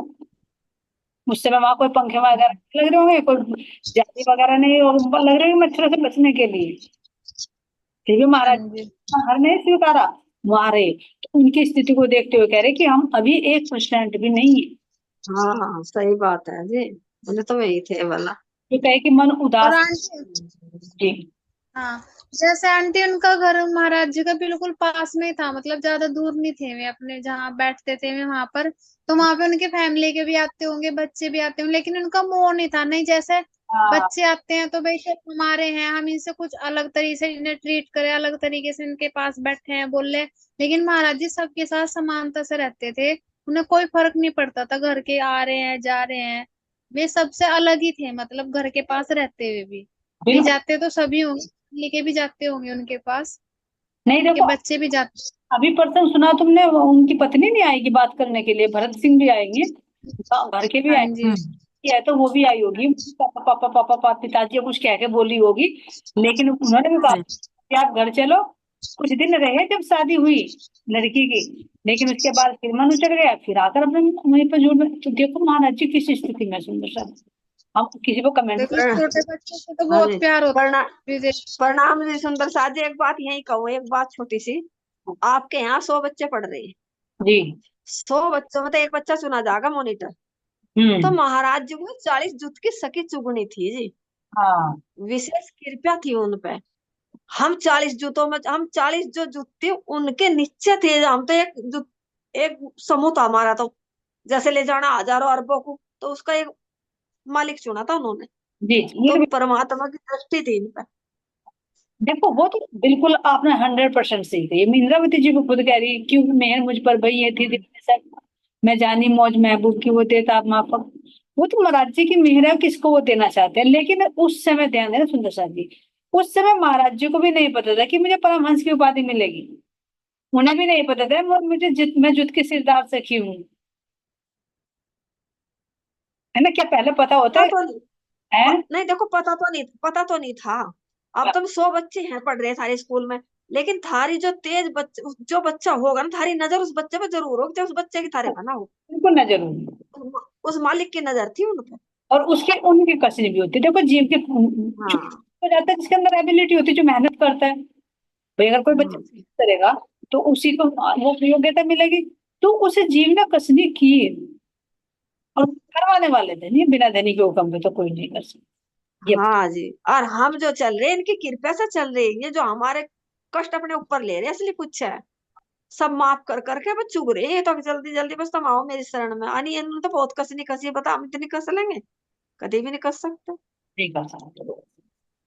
[SPEAKER 2] उस समय वहां कोई पंखे वगैरह नहीं लग रहे होंगे, कोई जाली वगैरह नहीं, और लग रहे हैं मच्छरों से बचने के लिए। फिर भी
[SPEAKER 1] हाँ
[SPEAKER 2] महाराज
[SPEAKER 1] जी।
[SPEAKER 2] हर नहीं स्वीकारा, मारे, तो उनकी स्थिति को देखते हुए कह रहे कि हम अभी 1% भी नहीं है।
[SPEAKER 5] हाँ, सही बात है जी, बोले तो वही थे वाला।
[SPEAKER 2] जो कहे कि मन
[SPEAKER 1] और
[SPEAKER 2] उदास
[SPEAKER 1] आंटी,
[SPEAKER 2] जी।
[SPEAKER 1] हाँ, जैसे आंटी उनका घर महाराज जी का बिल्कुल पास में ही था, मतलब ज्यादा दूर नहीं थे, वे अपने जहाँ बैठते थे वे वहां पर, तो वहां पे उनके फैमिली के भी आते होंगे, बच्चे भी आते होंगे, लेकिन उनका मोह नहीं था, नहीं जैसे
[SPEAKER 2] हाँ
[SPEAKER 1] बच्चे आते हैं तो भाई सब हमारे हैं, हम इनसे कुछ अलग तरीके से इन्हें ट्रीट करें, अलग तरीके से इनके पास बैठे हैं बोले। लेकिन महाराज जी सबके साथ समानता से रहते थे, उन्हें कोई फर्क नहीं पड़ता था, घर के आ रहे हैं जा रहे हैं, वे सबसे अलग ही थे, मतलब घर के पास रहते हुए भी। नहीं
[SPEAKER 2] बिल्कुल।
[SPEAKER 1] जाते तो सभी होंगे, लेके भी जाते होंगे उनके पास,
[SPEAKER 2] नहीं
[SPEAKER 1] उनके
[SPEAKER 2] देखो,
[SPEAKER 1] बच्चे भी जाते।
[SPEAKER 2] अभी पर्सन सुना तुमने, वो उनकी पत्नी नहीं आएगी बात करने के लिए, भरत सिंह भी आएंगे, घर के भी
[SPEAKER 1] हाँ
[SPEAKER 2] आएंगे,
[SPEAKER 1] जी।
[SPEAKER 2] है तो वो भी आई होगी, पापा पापा पापा पापा पिताजी कुछ कह के बोली होगी, लेकिन उन्होंने भी कहा कि आप घर चलो। कुछ दिन रहे जब शादी हुई लड़की की, लेकिन उसके बाद फिर मन उचट गया, फिर आकर अपने वहीं पर जोड़ में, तो देखो महाराज जी किस स्थिति में, सुंदर सा, हम किसी को कमेंट।
[SPEAKER 1] देखो छोटे बच्चे से तो
[SPEAKER 5] हाँ
[SPEAKER 1] बहुत
[SPEAKER 5] जी,
[SPEAKER 1] प्यार होता
[SPEAKER 5] प्रणाम,
[SPEAKER 1] है विदेश।
[SPEAKER 5] प्रणाम जी सुंदर साथ जी, एक बात यही कहूँ, एक बात छोटी सी। आपके यहाँ 100 बच्चे पढ़ रहे हैं,
[SPEAKER 2] जी।
[SPEAKER 5] 100 बच्चों में तो एक बच्चा चुना जाएगा मॉनिटर, तो
[SPEAKER 2] हम्म।
[SPEAKER 5] महाराज जी को 40 जूत की सकी चुगनी थी जी,
[SPEAKER 2] हाँ
[SPEAKER 5] विशेष कृपया थी उन पे। हम 40 जूतों में, हम 40 जो जूत थे उनके नीचे थे, हम तो एक जूत, एक समूह था हमारा, तो जैसे ले जाना हजारों अरबों को, तो उसका एक मालिक चुना था उन्होंने।
[SPEAKER 2] जी, ये
[SPEAKER 5] तो
[SPEAKER 2] तो
[SPEAKER 5] परमात्मा की दृष्टि थी इन पे।
[SPEAKER 2] देखो, वो तो बिल्कुल आपने 100% सही कही, मैं इंद्रावती जी को खुद कह रही क्योंकि मेहर मुझ पर भई ये थी दिल में सब, मैं जानी मौज महबूब की वो देता आप माफक। वो तो महाराज जी की मेहर है, किसको वो देना चाहते हैं, लेकिन उस समय ध्यान देना सुंदर सा जी, उस समय महाराज जी को भी नहीं पता था कि मुझे परमहंस की उपाधि मिलेगी, उन्हें भी नहीं पता था मुझे मैं जुत के सिरदार सखी हूँ, है ना, क्या पहले पता होता
[SPEAKER 5] पता
[SPEAKER 2] है?
[SPEAKER 5] तो नहीं,
[SPEAKER 2] हैं?
[SPEAKER 5] नहीं देखो, पता तो नहीं था। अब तुम 100 बच्चे हैं पढ़ रहे हैं सारे स्कूल में, लेकिन थारी जो तेज बच्चे, जो बच्चा होगा ना, थारी नजर उस बच्चे पे जरूर होगी, जो उस बच्चे की थारे बना हो,
[SPEAKER 2] बिल्कुल ना जरूर।
[SPEAKER 5] उस मालिक की नजर थी उन पे।
[SPEAKER 2] और उसके उनकी कसनी भी होती है। देखो जीव के
[SPEAKER 5] हाँ
[SPEAKER 2] हो जाता है जिसके अंदर एबिलिटी होती है, जो मेहनत करता है। भाई अगर कोई बच्चा
[SPEAKER 5] हाँ जी
[SPEAKER 2] मेहनत करेगा तो उसी को वो योग्यता मिलेगी। तो उसे जीव ने कसनी की, और करवाने वाले थे नहीं, बिना धनी के हुक्म पे तो कोई नहीं कर सकता। ये
[SPEAKER 5] हाँ जी। और हम जो चल रहे हैं इनकी कृपा से चल रहे हैं, ये जो हमारे कष्ट अपने ऊपर ले रहे हैं इसलिए कुछ है। सब माफ कर करके बस चुग रहे हैं, ये तो जल्दी जल्दी बस तुम आओ मेरी शरण में। अनि इन्होंने तो बहुत कसनी कसी है, बता हम इतनी कस लेंगे? कभी भी नहीं कस सकते।
[SPEAKER 2] नहीं कर सकते।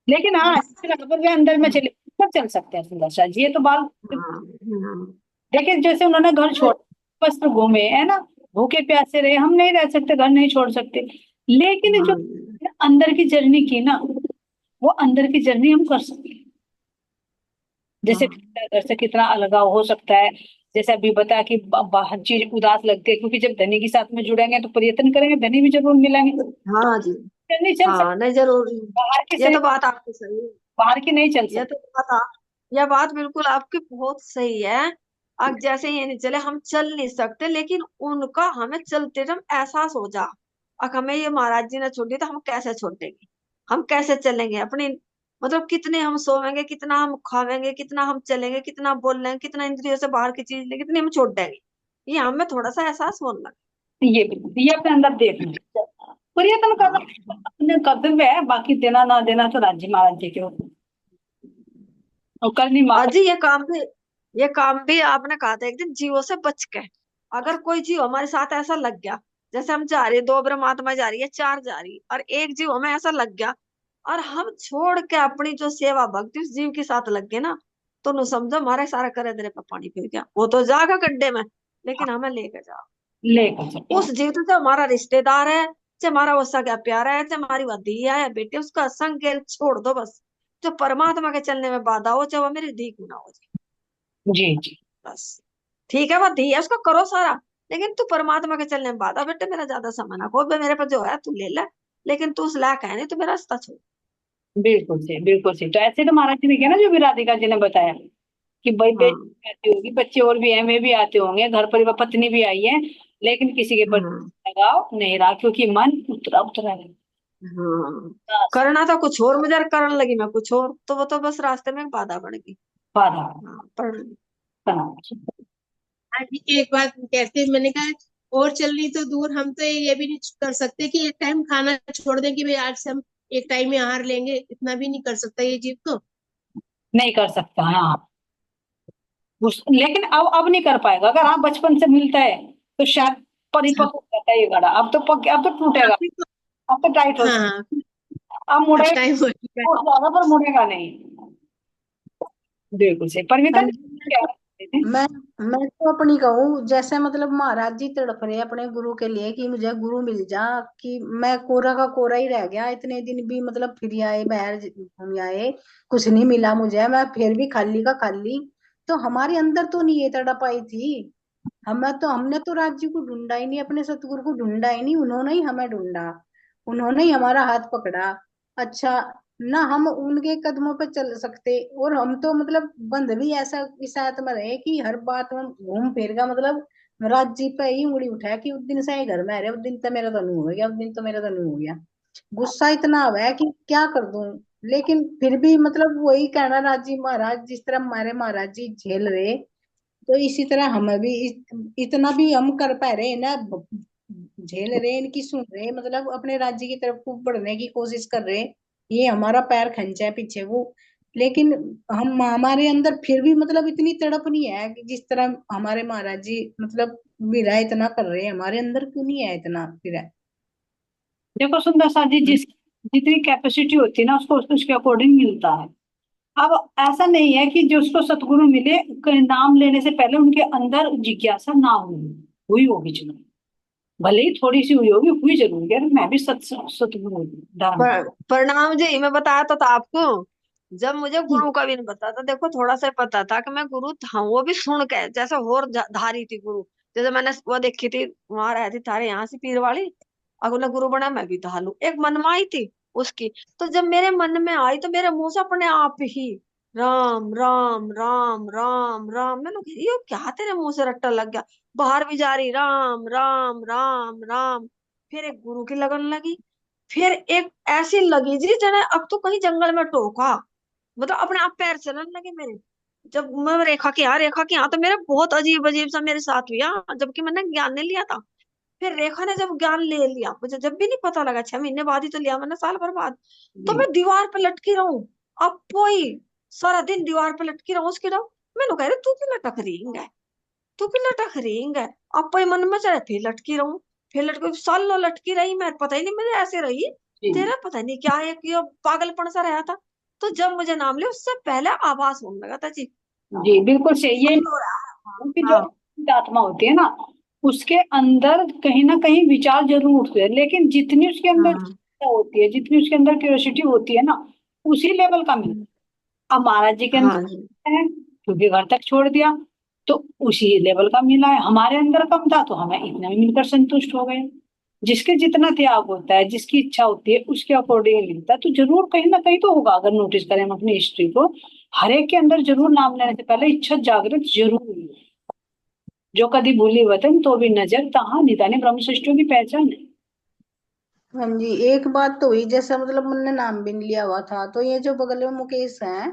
[SPEAKER 2] लेकिन हाँ,
[SPEAKER 5] बस।
[SPEAKER 2] अगर वे अंदर में चले ऊपर चल सकते हैं सुंदर जी, ये तो बात।
[SPEAKER 5] हाँ हाँ
[SPEAKER 2] देखिए जैसे उन्होंने घर छोड़, बस तो घूमे है ना, भूखे प्यासे रहे, हम नहीं रह सकते, घर नहीं छोड़ सकते। लेकिन जो
[SPEAKER 5] हाँ जी
[SPEAKER 2] अंदर की जर्नी की ना, वो अंदर की जर्नी हम कर सकते हैं। जैसे
[SPEAKER 5] हाँ
[SPEAKER 2] घर से कितना अलगाव हो सकता है। जैसे अभी बता कि बाहर चीज उदास लगती है, क्योंकि जब धनी के साथ में जुड़ेंगे तो प्रयत्न करेंगे, धनी भी जरूर मिलेंगे,
[SPEAKER 5] हाँ जी।
[SPEAKER 2] नहीं चल
[SPEAKER 5] हाँ
[SPEAKER 2] सकते।
[SPEAKER 5] नहीं जरूर।
[SPEAKER 2] बाहर की
[SPEAKER 5] ये
[SPEAKER 2] सही,
[SPEAKER 5] तो बात आपकी सही है।
[SPEAKER 2] बाहर की नहीं चल
[SPEAKER 5] ये
[SPEAKER 2] सकती।
[SPEAKER 5] तो बात आप यह बात बिल्कुल आपकी बहुत सही है। अब जैसे ये नहीं चले, हम चल नहीं सकते, लेकिन उनका हमें चलते टाइम एहसास हो जा। अब हमें ये महाराज जी ने छोड़ दी तो हम कैसे छोड़ देंगे? हम कैसे चलेंगे अपनी? मतलब कितने हम सोवेंगे, कितना हम खावेंगे, कितना हम चलेंगे, कितना बोल लेंगे, कितना इंद्रियों से बाहर की चीज लेंगे, कितनी हम छोड़ देंगे? ये हमें थोड़ा सा एहसास होना।
[SPEAKER 2] ये बिल्कुल, ये अपने अंदर देखना है। प्रयत्न करना
[SPEAKER 5] हाँ
[SPEAKER 2] अपने कर्तव्य है, बाकी देना ना देना तो राज्य महाराज जी के ऊपर। और करनी माफ।
[SPEAKER 5] अजी ये काम भी आपने कहा था एक दिन, जीवों से बच के। अगर कोई जीव हमारे साथ ऐसा लग गया, जैसे हम जा रहे हैं, दो ब्रह्मात्मा जा रही है, चार जा रही, और एक जीव हमें ऐसा लग गया, और हम छोड़ के अपनी जो सेवा भक्ति उस जीव के साथ लग गए ना, तो नु समझो हमारे सारा करे दरे पे पानी फिर गया। वो तो जाएगा गड्ढे में, लेकिन हमें लेके जाओ।
[SPEAKER 2] लेकर सकते।
[SPEAKER 5] उस जीव तो जो हमारा रिश्तेदार है, चाहे हमारा वो सगा प्यारा है, चाहे हमारी वह धिया है बेटे, उसका संग गेल छोड़ दो बस। जो परमात्मा के चलने में बाधा हो, चाहे वो मेरी धी क्यों ना हो जाए,
[SPEAKER 2] जी जी।
[SPEAKER 5] बस। ठीक है वो धी है, उसको करो सारा, लेकिन तू परमात्मा के चलने में बाधा बेटे, मेरा ज्यादा समय ना खो बे, मेरे पास जो है तू ले ले, लेकिन तू उस लायक है नहीं, तू मेरा रास्ता छोड़।
[SPEAKER 2] बिल्कुल सही, बिल्कुल सही। तो ऐसे तो महाराज जी ने किया ना, जो भी राधिका जी ने बताया कि भाई
[SPEAKER 5] हाँ
[SPEAKER 2] बेटी आती होगी, बच्चे और भी हैं, वे भी आते होंगे, घर परिवार पत्नी भी आई है, लेकिन किसी के पर
[SPEAKER 5] हाँ
[SPEAKER 2] लगाव नहीं रहा, क्योंकि मन उतरा उतरा है।
[SPEAKER 5] हाँ।
[SPEAKER 2] बस,
[SPEAKER 5] करना था कुछ और, मुझे करने लगी मैं कुछ और, तो वो तो बस रास्ते में एक बाधा बन गई।
[SPEAKER 2] बाधा
[SPEAKER 5] हाँ पर
[SPEAKER 2] बनाना।
[SPEAKER 8] हाँ जी, एक बात कैसे मैंने कहा, और चलनी तो दूर, हम तो ये भी नहीं कर सकते कि एक टाइम खाना छोड़ दें कि भाई आज से हम एक टाइम में आहार लेंगे, इतना भी नहीं कर सकता ये जीव तो।
[SPEAKER 2] नहीं कर सकता, हाँ। लेकिन अब नहीं कर पाएगा। अगर हाँ बचपन से मिलता है तो शायद
[SPEAKER 8] हाँ
[SPEAKER 2] परिपक्व हो जाता है ये घड़ा। अब तो टूटेगा,
[SPEAKER 8] अभी तो
[SPEAKER 2] अब तो टाइट हो
[SPEAKER 8] हाँ
[SPEAKER 2] जाएगा।
[SPEAKER 8] हाँ,
[SPEAKER 2] अब
[SPEAKER 8] अब
[SPEAKER 2] मुड़ेगा,
[SPEAKER 8] टाइम हो चुका है।
[SPEAKER 2] टूट जाएगा पर मुड़ेगा नहीं। बिल्कुल सही। परमिता जी
[SPEAKER 9] मैं
[SPEAKER 2] क्या
[SPEAKER 9] तो
[SPEAKER 2] कहते थे?
[SPEAKER 9] मैं मैं तो अपनी कहूँ, जैसे मतलब महाराज जी तड़प रहे अपने गुरु के लिए कि मुझे गुरु मिल जा, कि मैं कोरा का कोरा ही रह गया इतने दिन भी, मतलब फिर आए बाहर घूम आए, कुछ नहीं मिला मुझे, मैं फिर भी खाली का खाली। तो हमारे अंदर तो नहीं ये तड़प आई थी। हमने तो राज्य को ढूंढा ही नहीं, अपने सतगुरु को ढूंढा ही नहीं, उन्होंने ही हमें ढूंढा, उन्होंने ही हमारा हाथ पकड़ा। अच्छा, ना हम उनके कदमों पे चल सकते, और हम तो मतलब बंद भी ऐसा इस आयत में रहे कि हर बात में घूम फिर का मतलब राज्य पे ही उंगली उठाया कि उस दिन से ही घर में रहे, उस दिन तो मेरा तो नहीं हो गया, उस दिन तो मेरा तो नहीं हो गया। गुस्सा इतना हुआ है कि क्या कर दूं। लेकिन फिर भी मतलब वही कहना, राजी महाराज जिस तरह हमारे महाराज जी झेल रहे, तो इसी तरह हमें भी इतना भी हम कर पा रहे हैं ना, झेल रहे हैं, इनकी सुन रहे हैं, मतलब अपने राज्य की तरफ को बढ़ने की कोशिश कर रहे हैं। ये हमारा पैर खींचा है पीछे को, लेकिन हम हमारे अंदर फिर भी मतलब इतनी तड़प नहीं है कि जिस तरह हमारे महाराज जी मतलब विरह इतना कर रहे हैं, हमारे अंदर क्यों नहीं है इतना विरह।
[SPEAKER 2] देखो सुंदर सा जी, जितनी कैपेसिटी होती है ना, उसको उसके अकॉर्डिंग मिलता है। अब ऐसा नहीं है कि जो उसको सतगुरु मिले, नाम लेने से पहले उनके अंदर जिज्ञासा ना हुई, हुई होगी जरूर, भले ही थोड़ी सी हुई होगी, हुई जरूर है। मैं भी सतगुरु धारण कर।
[SPEAKER 5] प्रणाम जी, मैं बताया तो था आपको, जब मुझे गुरु का भी नहीं पता था, देखो थोड़ा सा पता था कि मैं गुरु था, वो भी सुन के जैसे होर धारी थी गुरु। जैसे मैंने वो देखी थी, वहां रहती थारे यहाँ से पीर वाली, अगर उन्हें गुरु बना, मैं भी धालू एक मन में आई थी उसकी। तो जब मेरे मन में आई तो मेरे मुंह से अपने आप ही राम राम राम राम राम, मैंने कहा, ये क्या तेरे मुंह से रट्टा लग गया? बाहर भी जा रही राम राम राम राम, फिर एक गुरु की लगन लगी। फिर एक ऐसी लगी जी जने अब तो कहीं जंगल में टोका, मतलब अपने आप पैर चलने लगे मेरे। जब मैं रेखा के यहाँ तो मेरा बहुत अजीब अजीब सा मेरे साथ हुआ, जबकि मैंने ज्ञान नहीं लिया था। फिर रेखा ने जब ज्ञान ले लिया, मुझे जब भी नहीं पता लगा, 6 महीने बाद ही तो लिया मैंने, साल भर बाद। तो
[SPEAKER 2] जी
[SPEAKER 5] मैं दीवार पे लटकी रहूं, अब कोई सारा दिन दीवार पे लटकी रहूं उसकी रहूं। मैंने कह रहे तू क्यों लटक रही है, तू क्यों लटक रही है। अब कोई मन में चले फिर लटकी रहूं, फिर लटकी, सालों लटकी रही मैं, पता ही नहीं मेरे ऐसे रही।
[SPEAKER 2] जी
[SPEAKER 5] तेरा पता नहीं क्या है कि ये पागलपन सा रहा था। तो जब मुझे नाम लिया उससे पहले आवाज होने लगा था जी,
[SPEAKER 2] जी बिल्कुल सही। ये
[SPEAKER 5] फील हो रहा है।
[SPEAKER 2] कि जो
[SPEAKER 5] हाँ
[SPEAKER 2] आत्मा होती है ना, उसके अंदर कहीं ना कहीं विचार जरूर उठते हैं, लेकिन जितनी उसके अंदर
[SPEAKER 5] हाँ
[SPEAKER 2] जिज्ञासा होती है, जितनी उसके अंदर क्यूरियोसिटी होती है ना, उसी लेवल का मिलता है। अब महाराज जी के
[SPEAKER 5] हाँ जी
[SPEAKER 2] अंदर है क्योंकि घर तक छोड़ दिया, तो उसी लेवल का मिला है। हमारे अंदर कम था तो हमें इतना में मिलकर संतुष्ट हो गए। जिसके जितना त्याग होता है, जिसकी इच्छा होती है, उसके अकॉर्डिंग मिलता है। तो जरूर कहीं ना कहीं तो होगा, अगर नोटिस करें हम अपनी हिस्ट्री को, हर एक के अंदर जरूर नाम लेने से पहले इच्छा जागृत जरूर हुई है। जो कभी भूली वतन तो भी नजर तहाँ निदाने ब्रह्म सृष्टियों की पहचान है।
[SPEAKER 9] हाँ जी, एक बात तो हुई, जैसा मतलब मैंने नाम भी नहीं लिया हुआ था, तो ये जो बगल में मुकेश है,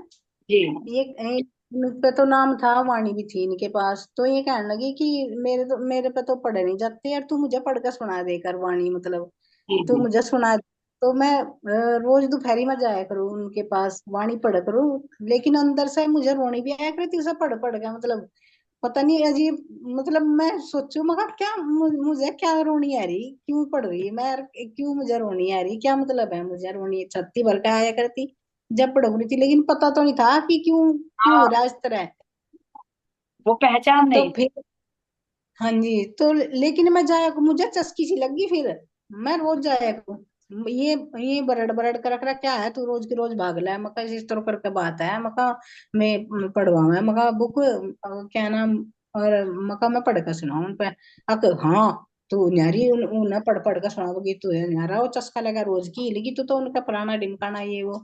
[SPEAKER 2] जी
[SPEAKER 9] ये मुझ पे तो नाम था, वाणी भी थी इनके पास, तो ये कहने लगी कि मेरे पे तो पढ़े नहीं जाते यार, तू मुझे पढ़ कर सुना दे कर वाणी, मतलब
[SPEAKER 2] जी
[SPEAKER 9] तू
[SPEAKER 2] जी
[SPEAKER 9] मुझे सुना दे। तो मैं रोज दोपहरी में जाया करूँ उनके पास, वाणी पढ़ करूँ, लेकिन अंदर से मुझे रोनी भी आया करती उसे पढ़ पढ़ के, मतलब पता नहीं अजीब, मतलब मैं सोचू मगर क्या मुझे क्या रोनी आ रही, क्यों पढ़ रही मैं यार, क्यों मुझे रोनी आ रही, क्या मतलब है मुझे रोनी, छत्ती भर के आया करती जब पढ़ रही थी, लेकिन पता तो नहीं था कि क्यों क्यों हो
[SPEAKER 2] हाँ,
[SPEAKER 9] रहा है इस तरह।
[SPEAKER 2] वो पहचान
[SPEAKER 9] तो
[SPEAKER 2] नहीं।
[SPEAKER 9] फिर हाँ जी, तो लेकिन मैं जाया को मुझे चस्की सी लगी, फिर मैं रोज जाया को, ये बरड़ बरड़ कर रख रहा, क्या है तू रोज की रोज भाग रहा है, मका इस तरह करके बात है, मका मैं पढ़वाऊँ है, मका बुक क्या नाम, और मका मैं पढ़ कर सुनाऊँ उन पे। हाँ तू न्यारी उन्हें पढ़ पढ़ कर सुनाओगी, तू न्यारा वो चस्का लगा रोज की, लेकिन तू तो उनका पुराना ढिमकाना ये वो।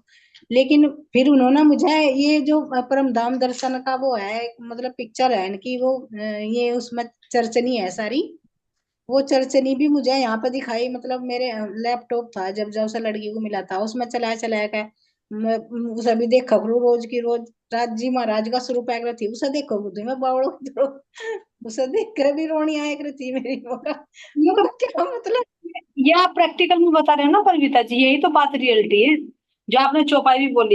[SPEAKER 9] लेकिन फिर उन्होंने मुझे ये जो परम धाम दर्शन का वो है, मतलब पिक्चर है इनकी वो, ये उसमें चरचनी है सारी, वो चरचनी भी मुझे यहाँ पे दिखाई, मतलब मेरे लैपटॉप था जब जब से लड़की को मिला था, उसमें चलाया चलाया के मैं उसे भी देखा करूँ रोज की रोज, राज जी महाराज का स्वरूप आया करती उसे देखो बुद्धि में बावड़ो तो उसे देख कर भी रोनी आया करती मेरी, मगर
[SPEAKER 2] ये तो
[SPEAKER 9] मगर क्या मतलब।
[SPEAKER 2] ये आप प्रैक्टिकल में बता रहे हो ना परिणीता जी, यही तो बात रियलिटी है जो आपने चौपाई भी बोली।